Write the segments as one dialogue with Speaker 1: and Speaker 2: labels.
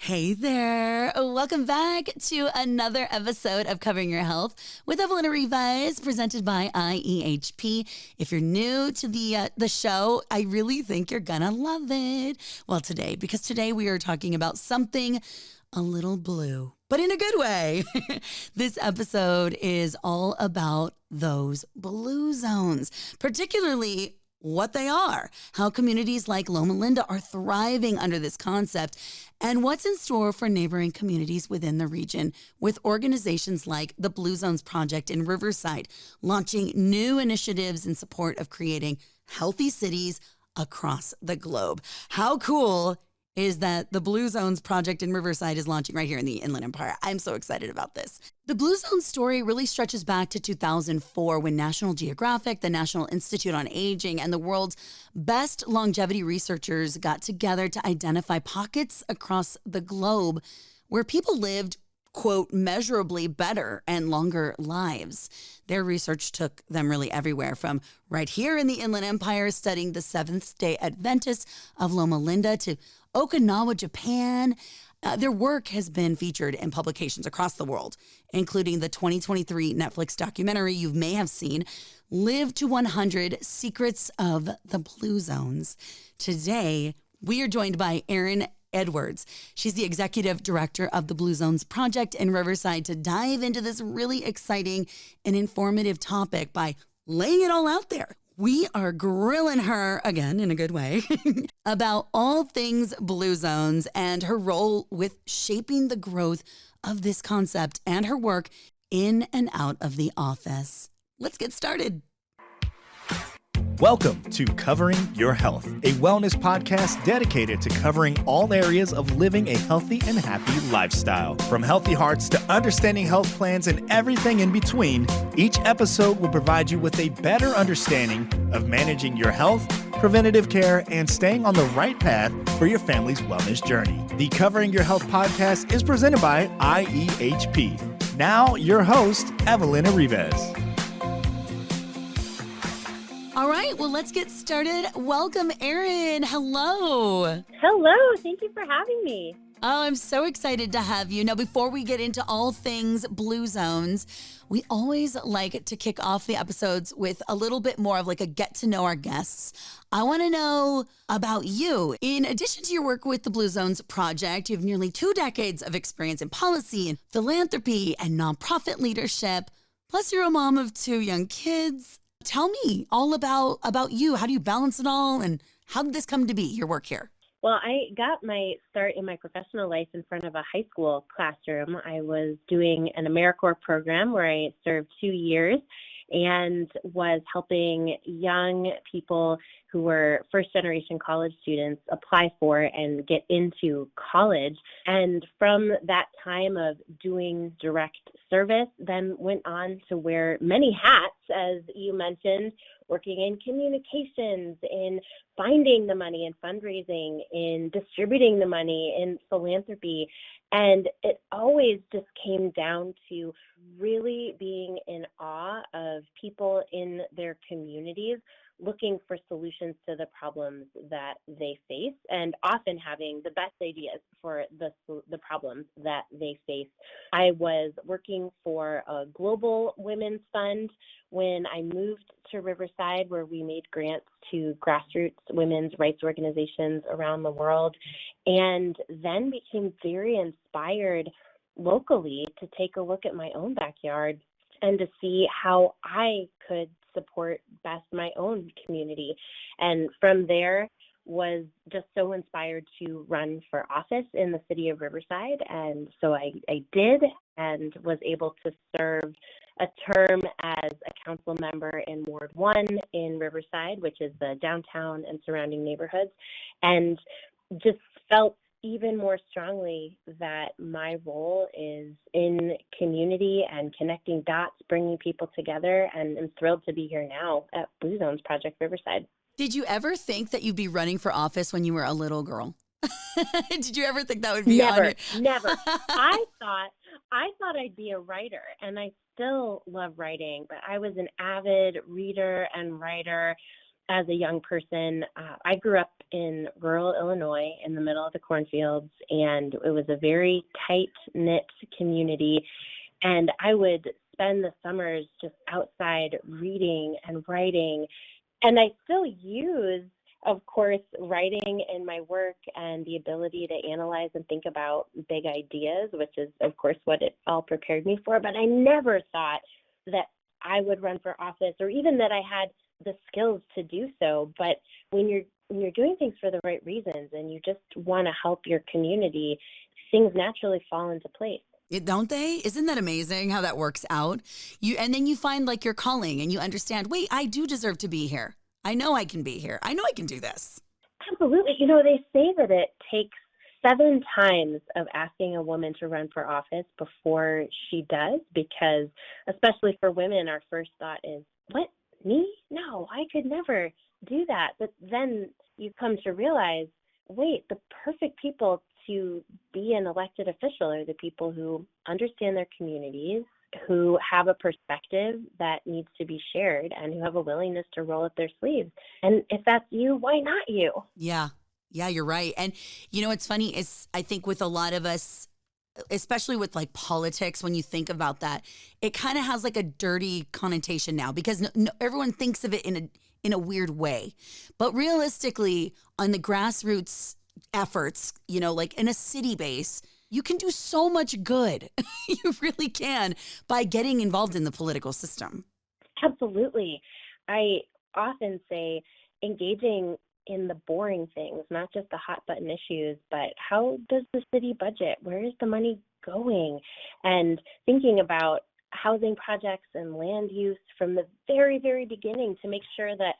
Speaker 1: Hey there. Welcome back to another episode of Covering Your Health with Evelyn Erives, presented by IEHP. If you're new to the show, I really think you're gonna love it. Well, because today we are talking about something a little blue, but in a good way. This episode is all about those blue zones, particularly what they are, how communities like Loma Linda are thriving under this concept, and what's in store for neighboring communities within the region with organizations like the Blue Zones Project in Riverside, launching new initiatives in support of creating healthy cities across the globe. How cool is that the Blue Zones Project in Riverside is launching right here in the Inland Empire. I'm so excited about this. The Blue Zones story really stretches back to 2004 when National Geographic, the National Institute on Aging, and the world's best longevity researchers got together to identify pockets across the globe where people lived, quote, measurably better and longer lives. Their research took them really everywhere, from right here in the Inland Empire studying the Seventh-day Adventists of Loma Linda to Okinawa, Japan. Their work has been featured in publications across the world, including the 2023 Netflix documentary you may have seen, Live to 100: Secrets of the Blue Zones. Today, we are joined by Erin Edwards. She's the executive director of the Blue Zones Project in Riverside to dive into this really exciting and informative topic by laying it all out there. We are grilling her, again, in a good way, about all things Blue Zones and her role with shaping the growth of this concept and her work in and out of the office. Let's get started.
Speaker 2: Welcome to Covering Your Health, a wellness podcast dedicated to covering all areas of living a healthy and happy lifestyle. From healthy hearts to understanding health plans and everything in between, each episode will provide you with a better understanding of managing your health, preventative care, and staying on the right path for your family's wellness journey. The Covering Your Health podcast is presented by IEHP. Now, your host, Evelyn Erives.
Speaker 1: All right, well, let's get started. Welcome, Erin. Hello.
Speaker 3: Hello. Thank you for having me.
Speaker 1: Oh, I'm so excited to have you. Now, before we get into all things Blue Zones, we always like to kick off the episodes with a little bit more of like a get to know our guests. I want to know about you. In addition to your work with the Blue Zones Project, you have nearly 2 decades of experience in policy and philanthropy and nonprofit leadership. Plus, you're a mom of 2 young kids. Tell me all about you. How do you balance it all? And how did this come to be, your work here?
Speaker 3: Well, I got my start in my professional life in front of a high school classroom. I was doing an AmeriCorps program where I served 2 years and was helping young people who were first-generation college students apply for and get into college. And from that time of doing direct service, then went on to wear many hats, as you mentioned, working in communications, in finding the money, in fundraising, in distributing the money, in philanthropy. And it always just came down to really being in awe of people in their communities looking for solutions to the problems that they face, and often having the best ideas for the problems that they face. I was working for a global women's fund when I moved to Riverside, where we made grants to grassroots women's rights organizations around the world, and then became very inspired locally to take a look at my own backyard and to see how I could support best my own community. And from there was just so inspired to run for office in the city of Riverside. And so I did, and was able to serve a term as a council member in Ward 1 in Riverside, which is the downtown and surrounding neighborhoods, and just felt even more strongly that my role is in community and connecting dots, bringing people together, and I'm thrilled to be here now at Blue Zones Project Riverside.
Speaker 1: Did you ever think that you'd be running for office when you were a little girl? Did you ever think that would be
Speaker 3: Never. I thought I'd be a writer, and I still love writing, but I was an avid reader and writer as a young person, I grew up in rural Illinois in the middle of the cornfields, and it was a very tight-knit community. And I would spend the summers just outside reading and writing. And I still use, of course, writing in my work and the ability to analyze and think about big ideas, which is, of course, what it all prepared me for. But I never thought that I would run for office or even that I had the skills to do so. But when you're doing things for the right reasons and you just want to help your community, things naturally fall into place.
Speaker 1: Don't they? Isn't that amazing how that works out? And then you find like your calling and you understand, wait, I do deserve to be here. I know I can be here. I know I can do this.
Speaker 3: Absolutely. They say that it takes 7 times of asking a woman to run for office before she does, because especially for women, our first thought is, what, me? No, I could never do that. But then you come to realize, wait, the perfect people to be an elected official are the people who understand their communities, who have a perspective that needs to be shared, and who have a willingness to roll up their sleeves. And if that's you, why not you?
Speaker 1: Yeah. Yeah, you're right. And what's funny is I think with a lot of us, especially with like politics, when you think about that, it kind of has like a dirty connotation now because everyone thinks of it in a weird way. But realistically, on the grassroots efforts, like in a city base, you can do so much good. You really can by getting involved in the political system.
Speaker 3: Absolutely. I often say engaging in the boring things, not just the hot button issues, but how does the city budget? Where is the money going? And thinking about housing projects and land use from the very, very beginning to make sure that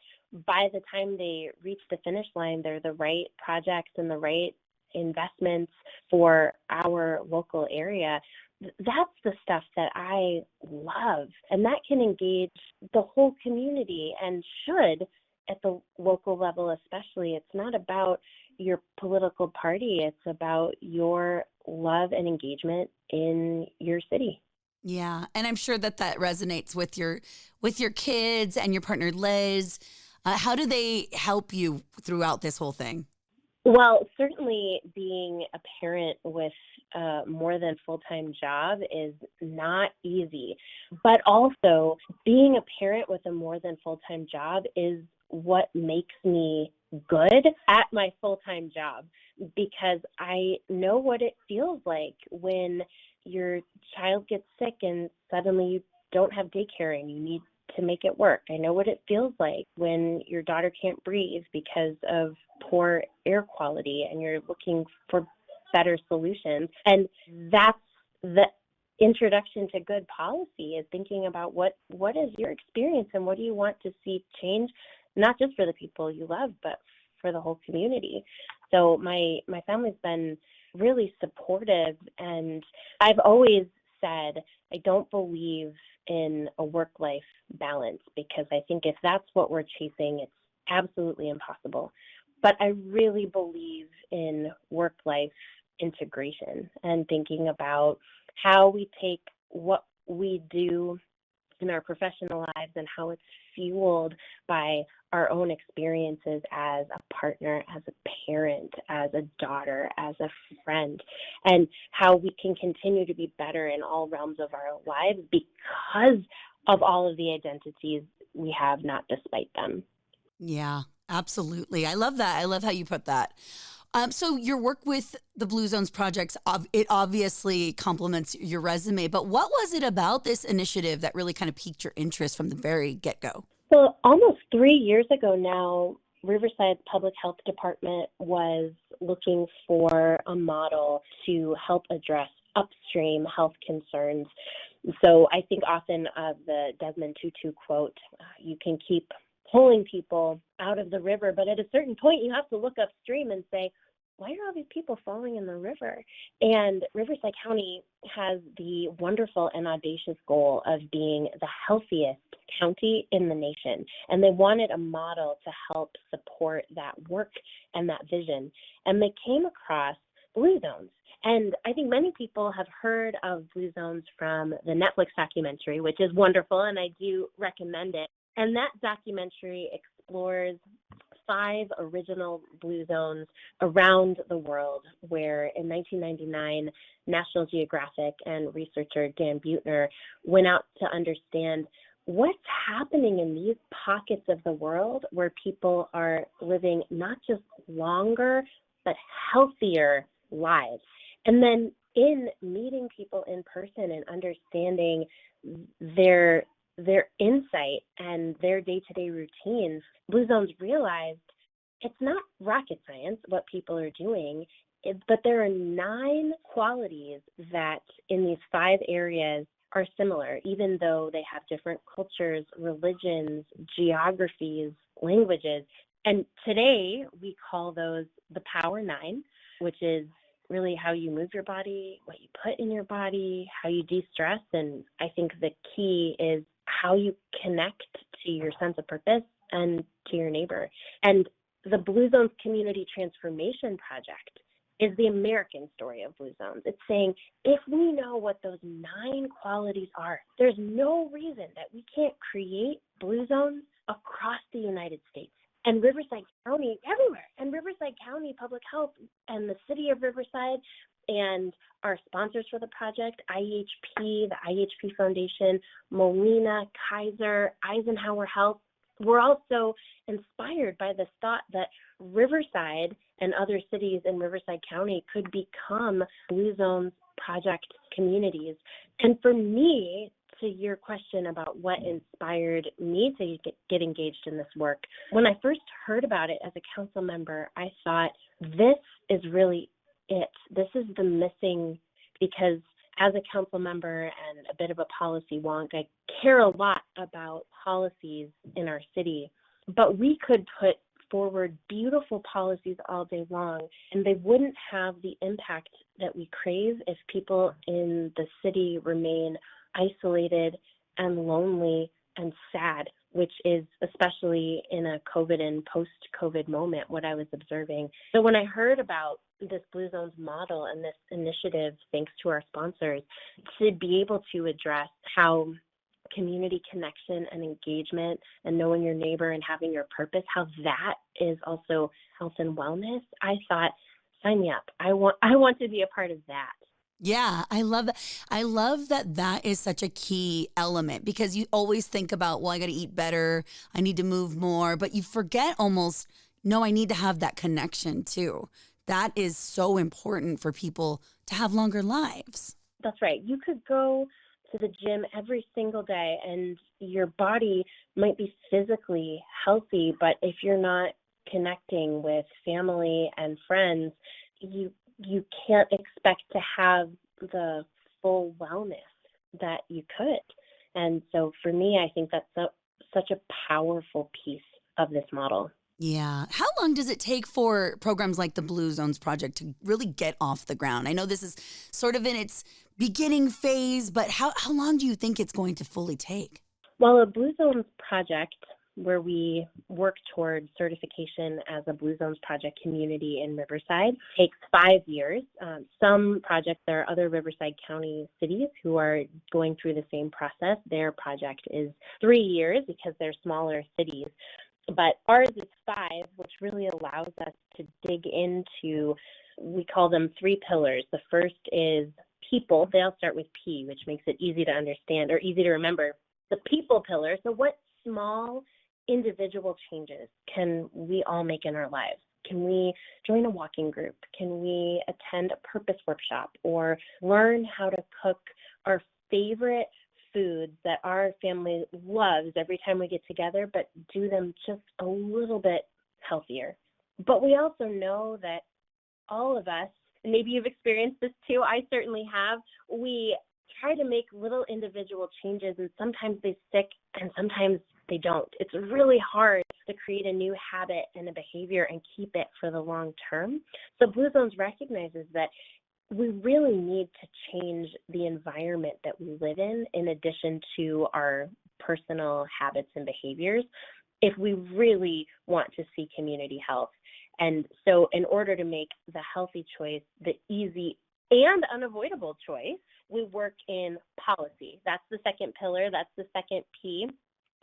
Speaker 3: by the time they reach the finish line, they're the right projects and the right investments for our local area. That's the stuff that I love. And that can engage the whole community and should at the local level especially. It's not about your political party. It's about your love and engagement in your city.
Speaker 1: Yeah, and I'm sure that resonates with your kids and your partner, Liz. How do they help you throughout this whole thing?
Speaker 3: Well, certainly being a parent with a more than full-time job is not easy, but also being a parent with a more than full-time job is what makes me good at my full-time job, because I know what it feels like when your child gets sick and suddenly you don't have daycare and you need to make it work. I know what it feels like when your daughter can't breathe because of poor air quality and you're looking for better solutions. And that's the introduction to good policy, is thinking about what is your experience and what do you want to see change, not just for the people you love, but for the whole community. So my family's been really supportive, and I've always said I don't believe in a work-life balance, because I think if that's what we're chasing, it's absolutely impossible. But I really believe in work-life integration and thinking about how we take what we do in our professional lives and how it's fueled by our own experiences as a partner, as a parent, as a daughter, as a friend, and how we can continue to be better in all realms of our lives because of all of the identities we have, not despite them.
Speaker 1: Yeah, absolutely. I love that. I love how you put that. So your work with the Blue Zones projects, it obviously complements your resume, but what was it about this initiative that really kind of piqued your interest from the very get-go?
Speaker 3: So almost 3 years ago now, Riverside Public Health Department was looking for a model to help address upstream health concerns. So I think often of the Desmond Tutu quote, you can keep pulling people out of the river, but at a certain point you have to look upstream and say, why are all these people falling in the river? And Riverside County has the wonderful and audacious goal of being the healthiest county in the nation. And they wanted a model to help support that work and that vision. And they came across Blue Zones. And I think many people have heard of Blue Zones from the Netflix documentary, which is wonderful, and I do recommend it. And that documentary explores 5 original blue zones around the world, where in 1999, National Geographic and researcher Dan Buettner went out to understand what's happening in these pockets of the world where people are living not just longer, but healthier lives. And then in meeting people in person and understanding their insight and their day-to-day routines, Blue Zones realized it's not rocket science what people are doing, but there are 9 qualities that in these 5 areas are similar, even though they have different cultures, religions, geographies, languages. And today we call those the Power 9, which is really how you move your body, what you put in your body, how you de-stress. And I think the key is how you connect to your sense of purpose and to your neighbor. And the Blue Zones Community Transformation Project is the American story of Blue Zones. It's saying, if we know what those 9 qualities are, there's no reason that we can't create Blue Zones across the United States. And Riverside County, everywhere. And Riverside County Public Health and the City of Riverside and our sponsors for the project, IEHP, the IEHP Foundation, Molina, Kaiser, Eisenhower Health, we're also inspired by this thought that Riverside and other cities in Riverside County could become Blue Zones project communities. And for me, to your question about what inspired me to get engaged in this work, when I first heard about it as a council member, I thought, this is really it. This is the missing, because as a council member and a bit of a policy wonk, I care a lot about policies in our city, but we could put forward beautiful policies all day long, and they wouldn't have the impact that we crave if people in the city remain isolated and lonely and sad, which is especially in a COVID and post-COVID moment what I was observing. So when I heard about this Blue Zones model and this initiative, thanks to our sponsors, to be able to address how community connection and engagement and knowing your neighbor and having your purpose, how that is also health and wellness, I thought, sign me up. I want to be a part of that.
Speaker 1: Yeah, I love that. I love that that is such a key element, because you always think about, well, I got to eat better, I need to move more, but you forget almost, no, I need to have that connection too. That is so important for people to have longer lives.
Speaker 3: That's right. You could go to the gym every single day and your body might be physically healthy, but if you're not connecting with family and friends, you can't expect to have the full wellness that you could. And so for me, I think that's such a powerful piece of this model.
Speaker 1: Yeah. How long does it take for programs like the Blue Zones Project to really get off the ground? I know this is sort of in its beginning phase, but how long do you think it's going to fully take?
Speaker 3: Well, a Blue Zones project where we work towards certification as a Blue Zones project community in Riverside takes 5 years. Some projects, there are other Riverside County cities who are going through the same process. Their project is 3 years because they're smaller cities. But ours is 5, which really allows us to dig into, we call them 3 pillars. The first is people. They all start with P, which makes it easy to understand or easy to remember. The people pillar. So what small individual changes can we all make in our lives? Can we join a walking group? Can we attend a purpose workshop or learn how to cook our favorite foods that our family loves every time we get together, but do them just a little bit healthier? But we also know that all of us, and maybe you've experienced this too, I certainly have, we try to make little individual changes, and sometimes they stick and sometimes they don't. It's really hard to create a new habit and a behavior and keep it for the long term. So Blue Zones recognizes that we really need to change the environment that we live in addition to our personal habits and behaviors, if we really want to see community health. And so in order to make the healthy choice the easy and unavoidable choice, we work in policy. That's the second pillar. That's the second P,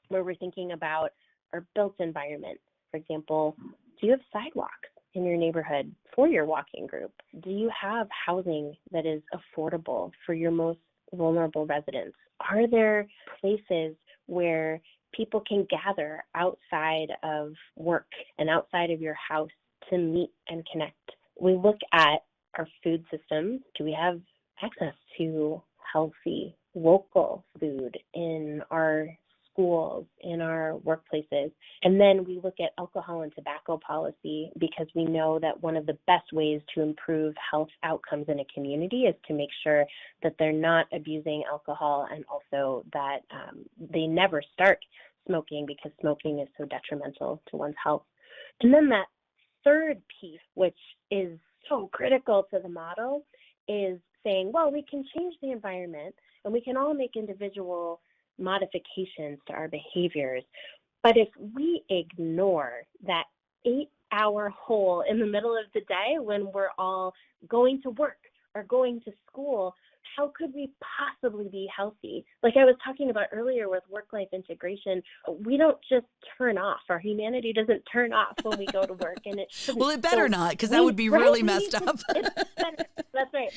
Speaker 3: where we're thinking about our built environment. For example, do you have sidewalks in your neighborhood for your walking group? Do you have housing that is affordable for your most vulnerable residents? Are there places where people can gather outside of work and outside of your house to meet and connect? We look at our food systems. Do we have access to healthy, local food in our schools, in our workplaces? And then we look at alcohol and tobacco policy, because we know that one of the best ways to improve health outcomes in a community is to make sure that they're not abusing alcohol, and also that they never start smoking, because smoking is so detrimental to one's health. And then that third piece, which is so critical to the model, is saying, well, we can change the environment and we can all make individual modifications to our behaviors. But if we ignore that 8-hour hole in the middle of the day when we're all going to work or going to school, how could we possibly be healthy? Like I was talking about earlier with work-life integration, we don't just turn off. Our humanity doesn't turn off when we go to work, and it shouldn't.
Speaker 1: Well, it better not, because that would be really messed up.
Speaker 3: That's right.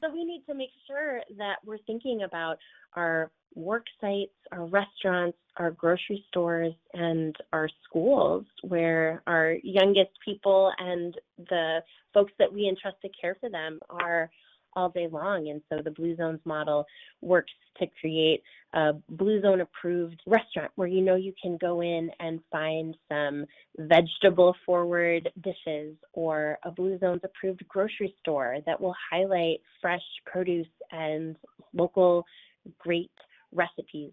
Speaker 3: So we need to make sure that we're thinking about our work sites, our restaurants, our grocery stores, and our schools, where our youngest people and the folks that we entrust to care for them are all day long. And so the Blue Zones model works to create a Blue Zone approved restaurant where you can go in and find some vegetable forward dishes, or a Blue Zones approved grocery store that will highlight fresh produce and local great recipes,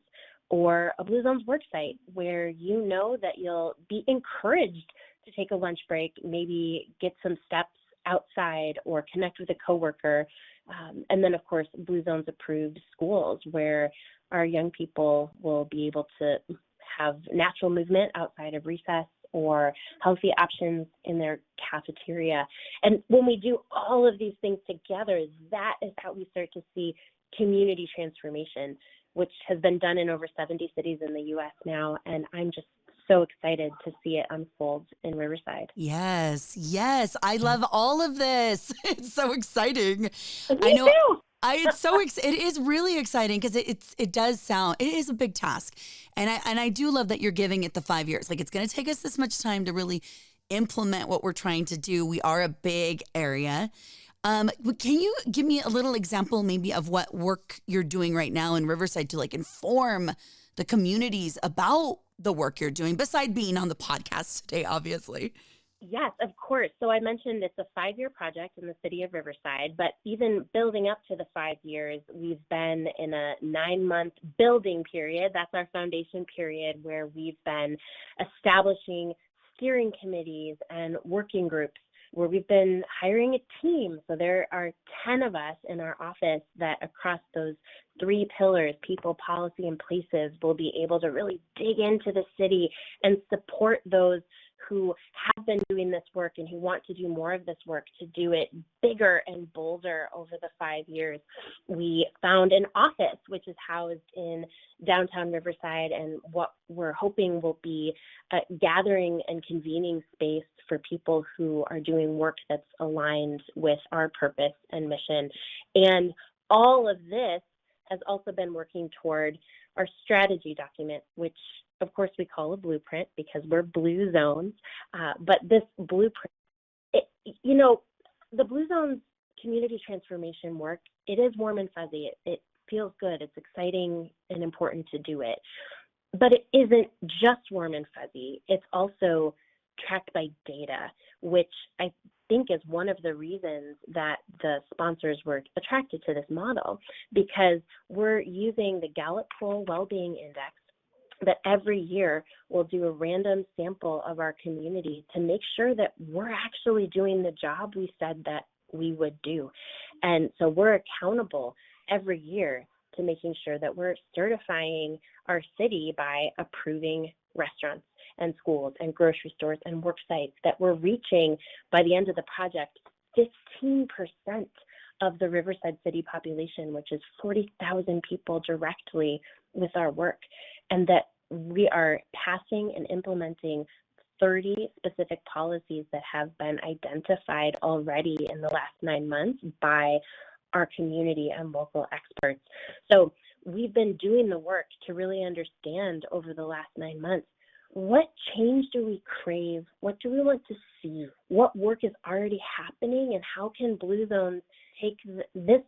Speaker 3: or a Blue Zones work site where that you'll be encouraged to take a lunch break, maybe get some steps outside or connect with a coworker. And then, of course, Blue Zones approved schools where our young people will be able to have natural movement outside of recess, or healthy options in their cafeteria. And when we do all of these things together, that is how we start to see community transformation, which has been done in over 70 cities in the U.S. now. And I'm just so excited to see it unfold in Riverside.
Speaker 1: Yes. I love all of this. It's so exciting.
Speaker 3: Me
Speaker 1: I know.
Speaker 3: too.
Speaker 1: It is really exciting, because it is a big task. And I do love that you're giving it the 5 years. Like, it's going to take us this much time to really implement what we're trying to do. We are a big area. Can you give me a little example maybe of what work you're doing right now in Riverside to inform the communities about the work you're doing, beside being on the podcast today, obviously?
Speaker 3: Yes, of course. So I mentioned it's a 5-year project in the city of Riverside, but even building up to the 5 years, we've been in a 9-month building period. That's our foundation period, where we've been establishing steering committees and working groups, where we've been hiring a team. So there are 10 of us in our office that, across those 3 pillars, people, policy, and places, will be able to really dig into the city and support those who have been doing this work and who want to do more of this work, to do it bigger and bolder over the 5 years. We found an office which is housed in downtown Riverside, and what we're hoping will be a gathering and convening space for people who are doing work that's aligned with our purpose and mission. And all of this has also been working toward our strategy document, which of course we call a blueprint because we're Blue Zones. But this blueprint, the Blue Zones community transformation work, it is warm and fuzzy. It feels good. It's exciting and important to do it. But it isn't just warm and fuzzy. It's also tracked by data, which I think is one of the reasons that the sponsors were attracted to this model, because we're using the Gallup Poll Wellbeing Index that every year we'll do a random sample of our community to make sure that we're actually doing the job we said that we would do. And so we're accountable every year to making sure that we're certifying our city by approving restaurants and schools and grocery stores and work sites, that we're reaching, by the end of the project, 15% of the Riverside city population, which is 40,000 people, directly with our work, and that we are passing and implementing 30 specific policies that have been identified already in the last 9 months by our community and local experts. So we've been doing the work to really understand over the last 9 months, what change do we crave? What do we want to see? What work is already happening? And how can Blue Zones take this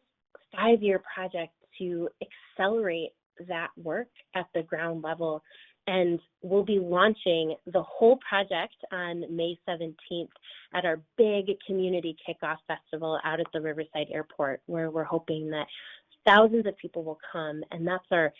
Speaker 3: 5-year project to accelerate that work at the ground level? And we'll be launching the whole project on May 17th at our big community kickoff festival out at the Riverside Airport, where we're hoping that thousands of people will come. And that's our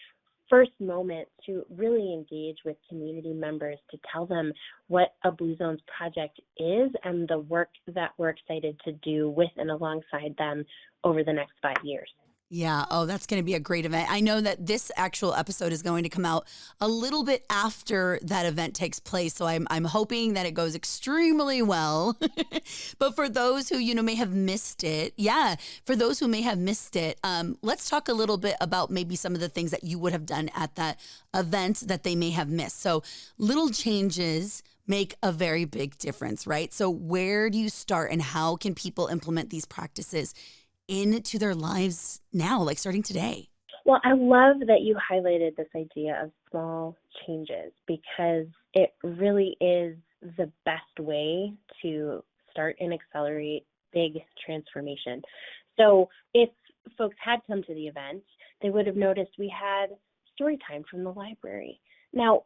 Speaker 3: first moment to really engage with community members to tell them what a Blue Zones project is and the work that we're excited to do with and alongside them over the next 5 years.
Speaker 1: Yeah. Oh, that's going to be a great event. I know that this actual episode is going to come out a little bit after that event takes place. So I'm hoping that it goes extremely well. But for those who, may have missed it. Yeah. For those who may have missed it, let's talk a little bit about maybe some of the things that you would have done at that event that they may have missed. So little changes make a very big difference, right? So where do you start and how can people implement these practices into their lives now, like starting today?
Speaker 3: Well, I love that you highlighted this idea of small changes because it really is the best way to start and accelerate big transformation. So if folks had come to the event, they would have noticed we had story time from the library. Now,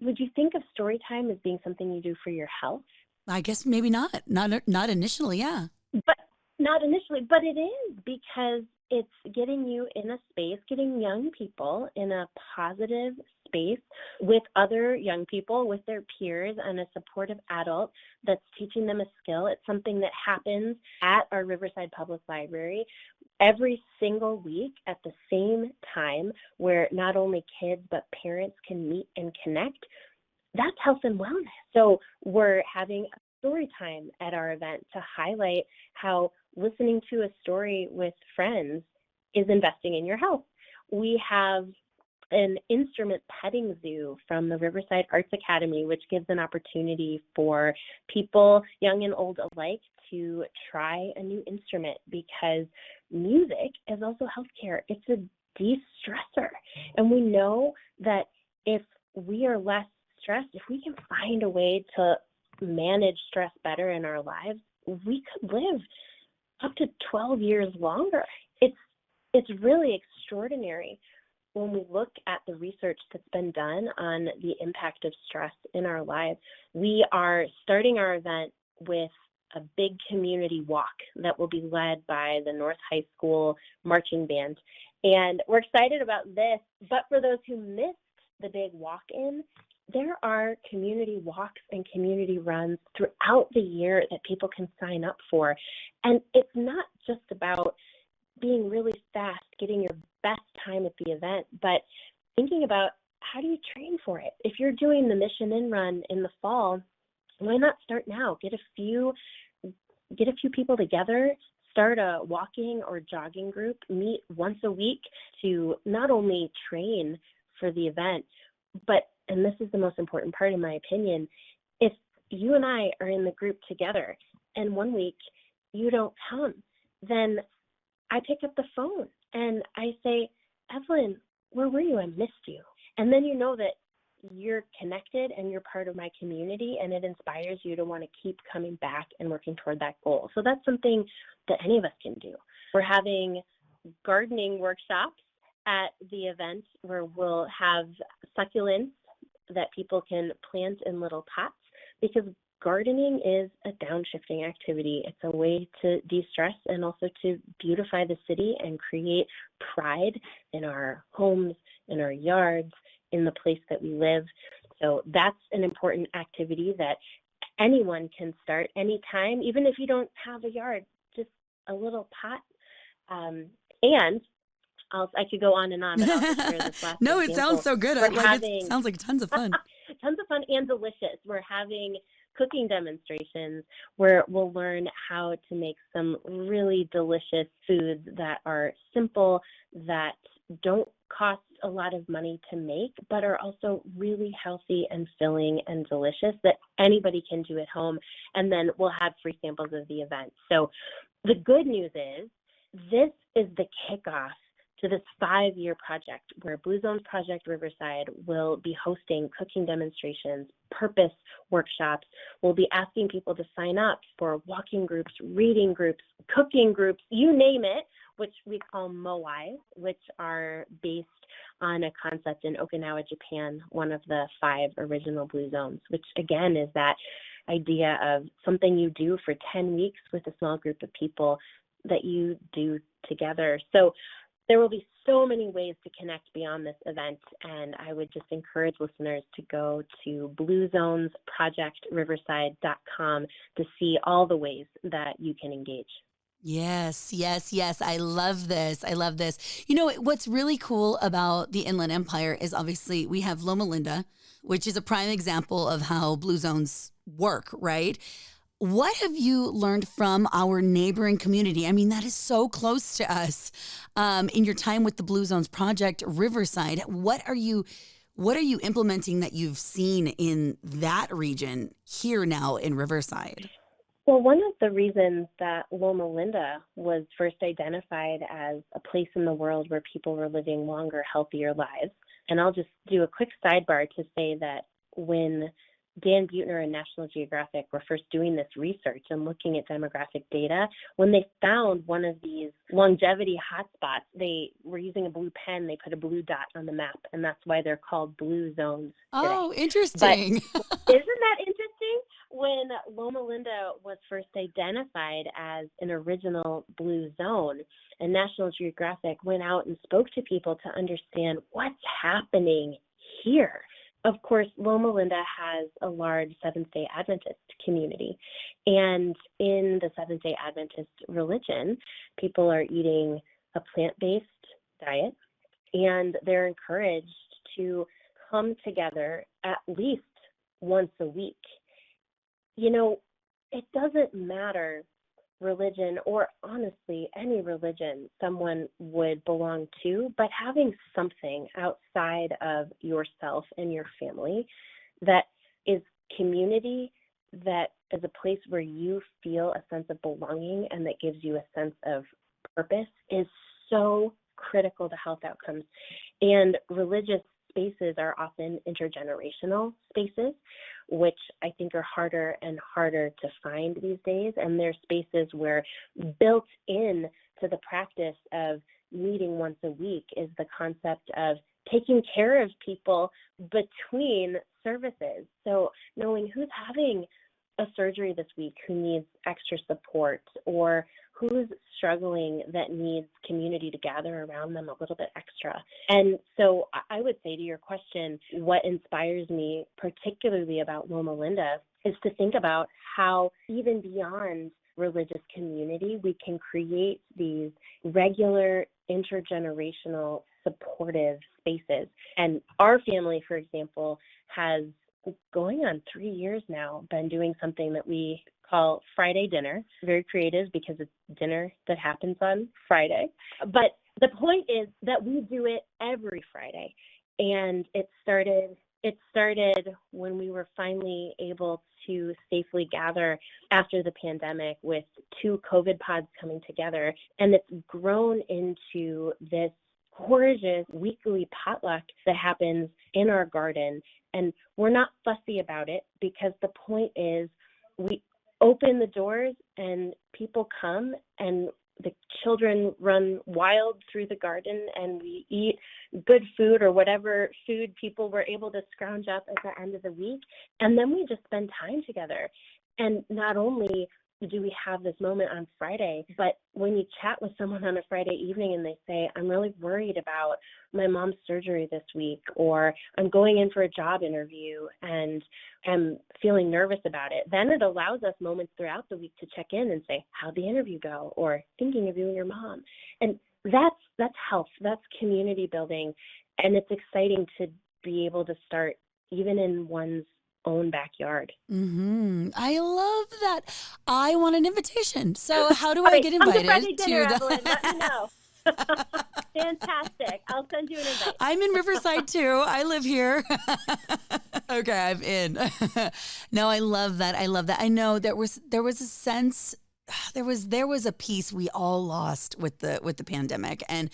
Speaker 3: would you think of story time as being something you do for your health?
Speaker 1: I guess maybe not. Not initially, yeah.
Speaker 3: But not initially, but it is because it's getting you in a space, getting young people in a positive space with other young people, with their peers, and a supportive adult that's teaching them a skill. It's something that happens at our Riverside Public Library every single week at the same time, where not only kids but parents can meet and connect. That's health and wellness. So we're having a story time at our event to highlight how listening to a story with friends is investing in your health. We have an instrument petting zoo from the Riverside Arts Academy, which gives an opportunity for people, young and old alike, to try a new instrument because music is also healthcare. It's a de-stressor. And we know that if we are less stressed, if we can find a way to manage stress better in our lives, we could live up to 12 years longer. It's really extraordinary when we look at the research that's been done on the impact of stress in our lives. We are starting our event with a big community walk that will be led by the North High School marching band. And we're excited about this, but for those who missed the big walk-in, there are community walks and community runs throughout the year that people can sign up for. And it's not just about being really fast, getting your best time at the event, but thinking about how do you train for it? If you're doing the Mission In Run in the fall, why not start now? Get a few people together, start a walking or jogging group, meet once a week to not only train for the event, but, and this is the most important part in my opinion, if you and I are in the group together and one week you don't come, then I pick up the phone and I say, Evelyn, where were you? I missed you. And then you know that you're connected and you're part of my community, and it inspires you to want to keep coming back and working toward that goal. So that's something that any of us can do. We're having gardening workshops at the event where we'll have succulents that people can plant in little pots, because gardening is a downshifting activity. It's a way to de-stress and also to beautify the city and create pride in our homes, in our yards, in the place that we live. So that's an important activity that anyone can start anytime, even if you don't have a yard, just a little pot. And I could go on and on, but I'll just share this last
Speaker 1: No, example. It sounds so good. It sounds like tons of fun.
Speaker 3: Tons of fun and delicious. We're having cooking demonstrations where we'll learn how to make some really delicious foods that are simple, that don't cost a lot of money to make, but are also really healthy and filling and delicious that anybody can do at home. And then we'll have free samples of the event. So the good news is this is the kickoff to this 5-year project where Blue Zones Project Riverside will be hosting cooking demonstrations, purpose workshops. We'll be asking people to sign up for walking groups, reading groups, cooking groups, you name it, which we call moai, which are based on a concept in Okinawa, Japan, one of the 5 original Blue Zones, which again is that idea of something you do for 10 weeks with a small group of people that you do together. So there will be so many ways to connect beyond this event, and I would just encourage listeners to go to bluezonesprojectriverside.com to see all the ways that you can engage.
Speaker 1: Yes, yes, yes. I love this. I love this. You know, what's really cool about the Inland Empire is obviously we have Loma Linda, which is a prime example of how Blue Zones work, right? What have you learned from our neighboring community? I mean, that is so close to us. In your time with the Blue Zones Project Riverside, what are you implementing that you've seen in that region here now in Riverside?
Speaker 3: Well, one of the reasons that Loma Linda was first identified as a place in the world where people were living longer, healthier lives, and I'll just do a quick sidebar to say that when Dan Buettner and National Geographic were first doing this research and looking at demographic data, when they found one of these longevity hotspots, they were using a blue pen, they put a blue dot on the map, and that's why they're called Blue Zones today.
Speaker 1: Oh, interesting.
Speaker 3: But isn't that interesting? When Loma Linda was first identified as an original Blue Zone, and National Geographic went out and spoke to people to understand what's happening here. Of course, Loma Linda has a large Seventh-day Adventist community. And in the Seventh-day Adventist religion, people are eating a plant-based diet, and they're encouraged to come together at least once a week. You know, it doesn't matter religion, or honestly any religion someone would belong to, but having something outside of yourself and your family that is community, that is a place where you feel a sense of belonging and that gives you a sense of purpose is so critical to health outcomes. And religious spaces are often intergenerational spaces, which I think are harder and harder to find these days. And they're spaces where built in to the practice of meeting once a week is the concept of taking care of people between services. So knowing who's having a surgery this week who needs extra support, or who's struggling that needs community to gather around them a little bit extra. And so I would say to your question, what inspires me particularly about Loma Linda is to think about how even beyond religious community, we can create these regular intergenerational supportive spaces. And our family, for example, has going on 3 years now been doing something that we call Friday dinner. Very creative because it's dinner that happens on Friday. But the point is that we do it every Friday. And it started when we were finally able to safely gather after the pandemic with 2 COVID pods coming together. And it's grown into this gorgeous weekly potluck that happens in our garden. And we're not fussy about it because the point is we open the doors and people come and the children run wild through the garden and we eat good food or whatever food people were able to scrounge up at the end of the week. And then we just spend time together. And not only do we have this moment on Friday, but when you chat with someone on a Friday evening and they say, I'm really worried about my mom's surgery this week, or I'm going in for a job interview and I'm feeling nervous about it, then it allows us moments throughout the week to check in and say, how'd the interview go? Or thinking of you and your mom. And that's health, that's community building. And it's exciting to be able to start even in one's own backyard.
Speaker 1: I love that. I want an invitation. So how do
Speaker 3: All
Speaker 1: I
Speaker 3: right,
Speaker 1: get
Speaker 3: come to
Speaker 1: invited
Speaker 3: Friday dinner,
Speaker 1: to
Speaker 3: Evelyn. Let me know. Fantastic. I'll send you an invite.
Speaker 1: I'm in Riverside too. I live here. Okay, I'm in. No, I love that. I love that. I know there was a sense, there was a piece we all lost with the pandemic, and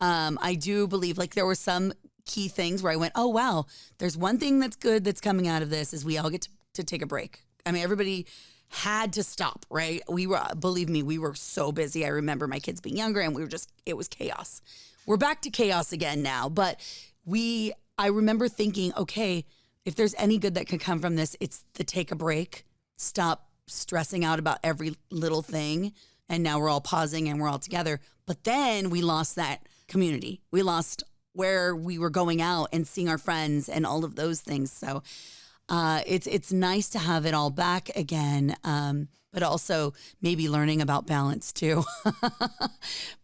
Speaker 1: I do believe like there were some key things where I went, oh wow, there's one thing that's good that's coming out of this is we all get to take a break. I mean, everybody had to stop, right? Believe me, we were so busy. I remember my kids being younger and it was chaos. We're back to chaos again now, but I remember thinking, okay, if there's any good that could come from this, it's the take a break, stop stressing out about every little thing. And now we're all pausing and we're all together. But then we lost that community. We lost where we were going out and seeing our friends and all of those things. So it's nice to have it all back again, but also maybe learning about balance too.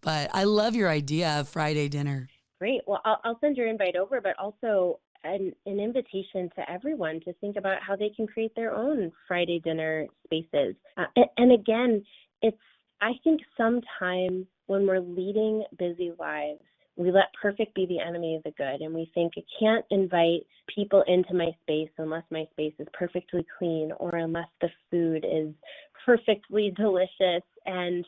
Speaker 1: But I love your idea of Friday dinner.
Speaker 3: Great. Well, I'll send your invite over, but also an invitation to everyone to think about how they can create their own Friday dinner spaces. And again, I think sometimes when we're leading busy lives, we let perfect be the enemy of the good. And we think I can't invite people into my space unless my space is perfectly clean or unless the food is perfectly delicious. And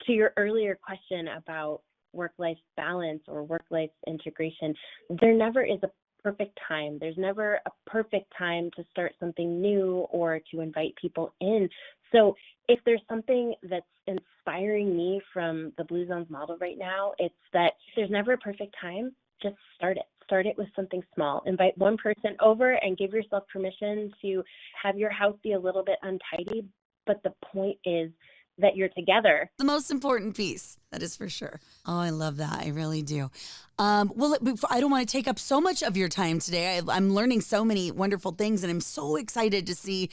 Speaker 3: to your earlier question about work-life balance or work-life integration, there never is a perfect time. There's never a perfect time to start something new or to invite people in. So if there's something that's inspiring me from the Blue Zones model right now, it's that there's never a perfect time. Just start it. Start it with something small. Invite one person over and give yourself permission to have your house be a little bit untidy. But the point is that you're together.
Speaker 1: The most important piece, that is for sure. Oh, I love that. I really do. Well, I don't want to take up so much of your time today. I'm learning so many wonderful things, and I'm so excited to see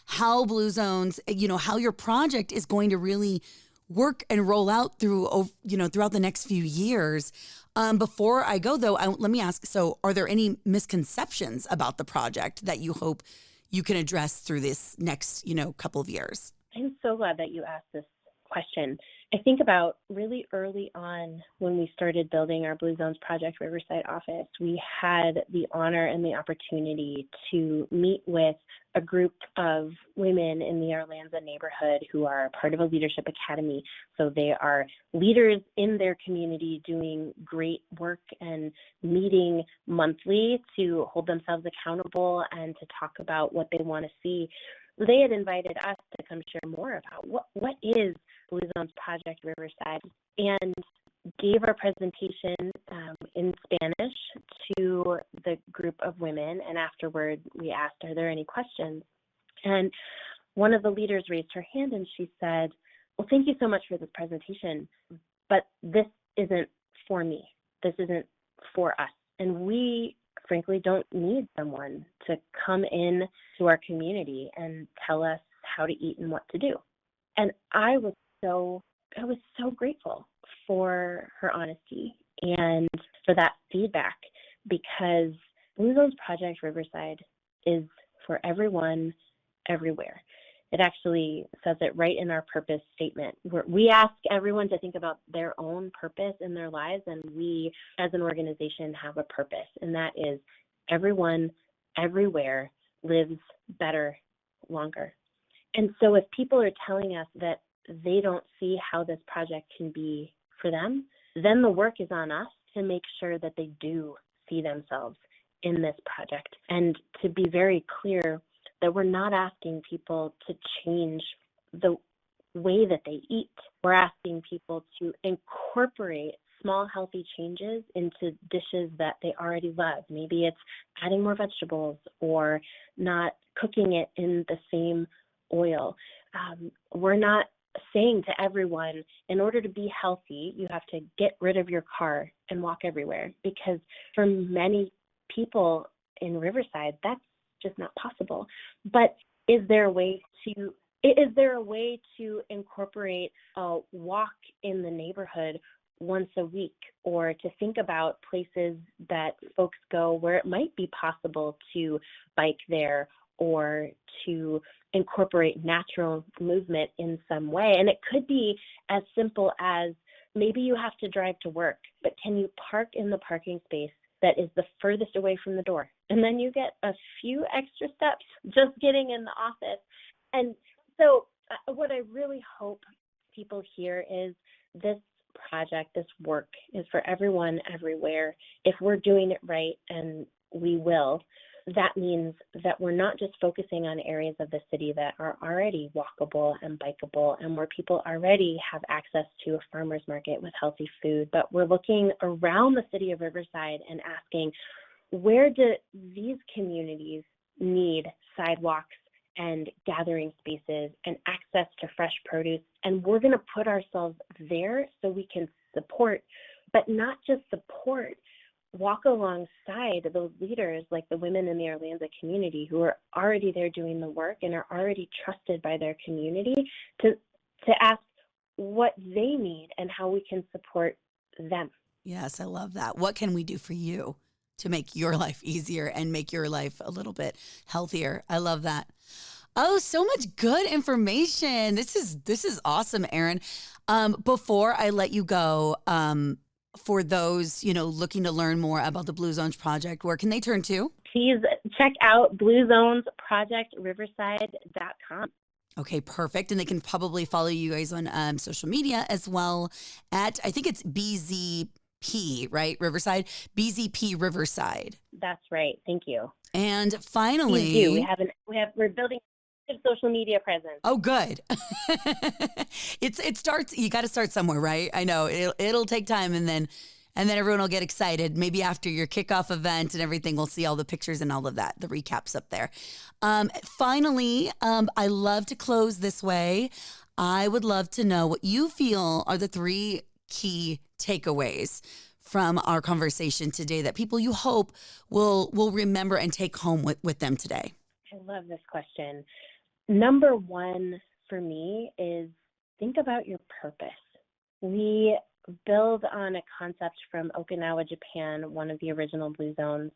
Speaker 1: how Blue Zones, how your project is going to really work and roll out throughout the next few years. Before I go, though, let me ask, so are there any misconceptions about the project that you hope you can address through this next, couple of years?
Speaker 3: I'm so glad that you asked this question. I think about really early on when we started building our Blue Zones Project Riverside office, we had the honor and the opportunity to meet with a group of women in the Arlanza neighborhood who are part of a leadership academy. So they are leaders in their community doing great work and meeting monthly to hold themselves accountable and to talk about what they want to see. They had invited us to come share more about what is Blue Zones Project Riverside, and gave our presentation in Spanish to the group of women. And afterward, we asked, are there any questions? And one of the leaders raised her hand and she said, well, thank you so much for this presentation, but this isn't for me. This isn't for us. And we frankly don't need someone to come in to our community and tell us how to eat and what to do. And I was so grateful for her honesty and for that feedback, because Blue Zones Project Riverside is for everyone, everywhere. It actually says it right in our purpose statement. We ask everyone to think about their own purpose in their lives, and we as an organization have a purpose, and that is everyone, everywhere lives better, longer. And so if people are telling us that they don't see how this project can be for them, then the work is on us to make sure that they do see themselves in this project. And to be very clear, that we're not asking people to change the way that they eat. We're asking people to incorporate small, healthy changes into dishes that they already love. Maybe it's adding more vegetables or not cooking it in the same oil. We're not saying to everyone, in order to be healthy, you have to get rid of your car and walk everywhere, because for many people in Riverside, that's just not possible. But is there a way to incorporate a walk in the neighborhood once a week, or to think about places that folks go where it might be possible to bike there or to incorporate natural movement in some way. And it could be as simple as maybe you have to drive to work, but can you park in the parking space that is the furthest away from the door? And then you get a few extra steps just getting in the office. And so what I really hope people hear is this project, this work is for everyone, everywhere. If we're doing it right, and we will, that means that we're not just focusing on areas of the city that are already walkable and bikeable and where people already have access to a farmer's market with healthy food, but we're looking around the city of Riverside and asking, where do these communities need sidewalks and gathering spaces and access to fresh produce? And we're going to put ourselves there so we can support, but not just support, walk alongside those leaders like the women in the Orlando community who are already there doing the work and are already trusted by their community to ask what they need and how we can support them.
Speaker 1: Yes, I love that. What can we do for you to make your life easier and make your life a little bit healthier? I love that. Oh, so much good information. This is awesome, Erin. Before I let you go, for those, looking to learn more about the Blue Zones Project, where can they turn to?
Speaker 3: Please check out bluezonesprojectriverside.com.
Speaker 1: Okay, perfect. And they can probably follow you guys on social media as well at, I think it's BZP, right? Riverside? BZP Riverside.
Speaker 3: That's right. Thank you.
Speaker 1: And finally,
Speaker 3: we do. We're building social media presence.
Speaker 1: Oh, good. It starts, you got to start somewhere, right? I know it'll take time, and then everyone will get excited. Maybe after your kickoff event and everything, we'll see all the pictures and all of that, the recaps up there. Finally, I love to close this way. I would love to know what you feel are the 3 key takeaways from our conversation today that people you hope will remember and take home with them today.
Speaker 3: I love this question. Number 1 for me is think about your purpose. We build on a concept from Okinawa, Japan, one of the original Blue Zones,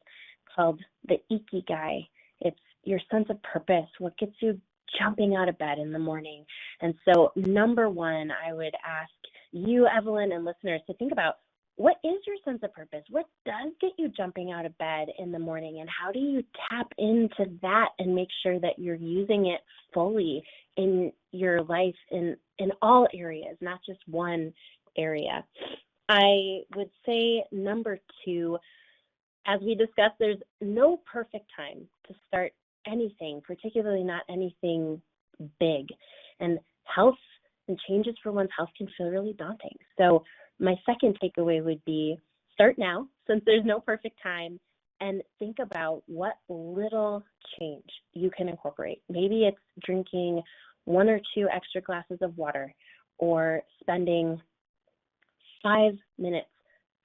Speaker 3: called the Ikigai. It's your sense of purpose, what gets you jumping out of bed in the morning. And so number 1, I would ask you, Evelyn, and listeners to think about, what is your sense of purpose? What does get you jumping out of bed in the morning? And how do you tap into that and make sure that you're using it fully in your life in all areas, not just one area? I would say number 2, as we discussed, there's no perfect time to start anything, particularly not anything big. And health and changes for one's health can feel really daunting. So my second takeaway would be start now, since there's no perfect time, and think about what little change you can incorporate. Maybe it's drinking 1 or 2 extra glasses of water, or spending 5 minutes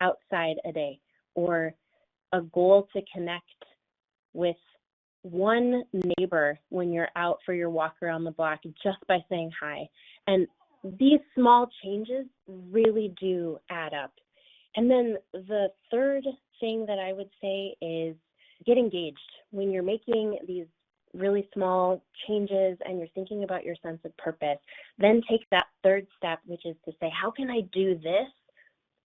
Speaker 3: outside a day, or a goal to connect with one neighbor when you're out for your walk around the block just by saying hi. And these small changes really do add up. And then the third thing that I would say is get engaged. When you're making these really small changes and you're thinking about your sense of purpose, then take that third step, which is to say, how can I do this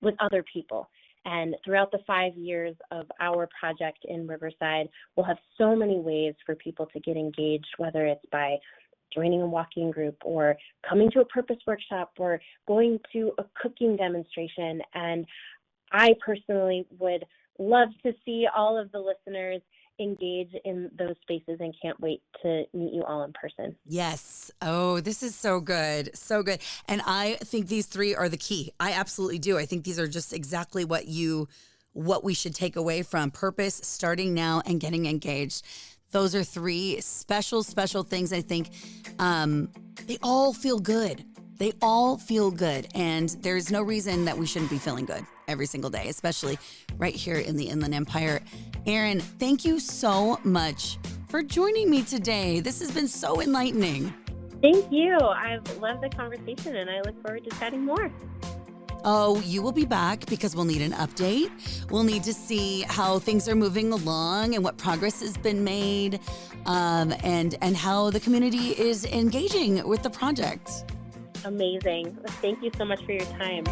Speaker 3: with other people? And throughout the 5 years of our project in Riverside, we'll have so many ways for people to get engaged, whether it's by joining a walking group, or coming to a purpose workshop, or going to a cooking demonstration. And I personally would love to see all of the listeners engage in those spaces, and can't wait to meet you all in person.
Speaker 1: Yes. Oh, this is so good. So good. And I think these 3 are the key. I absolutely do. I think these are just exactly what we should take away from purpose, starting now, and getting engaged. Those are 3 special things. I think they all feel good. They all feel good. And there's no reason that we shouldn't be feeling good every single day, especially right here in the Inland Empire. Erin, thank you so much for joining me today. This has been so enlightening.
Speaker 3: Thank you. I've loved the conversation, and I look forward to chatting more.
Speaker 1: Oh, you will be back because we'll need an update. We'll need to see how things are moving along and what progress has been made, and how the community is engaging with the project.
Speaker 3: Amazing. Thank you so much for your time.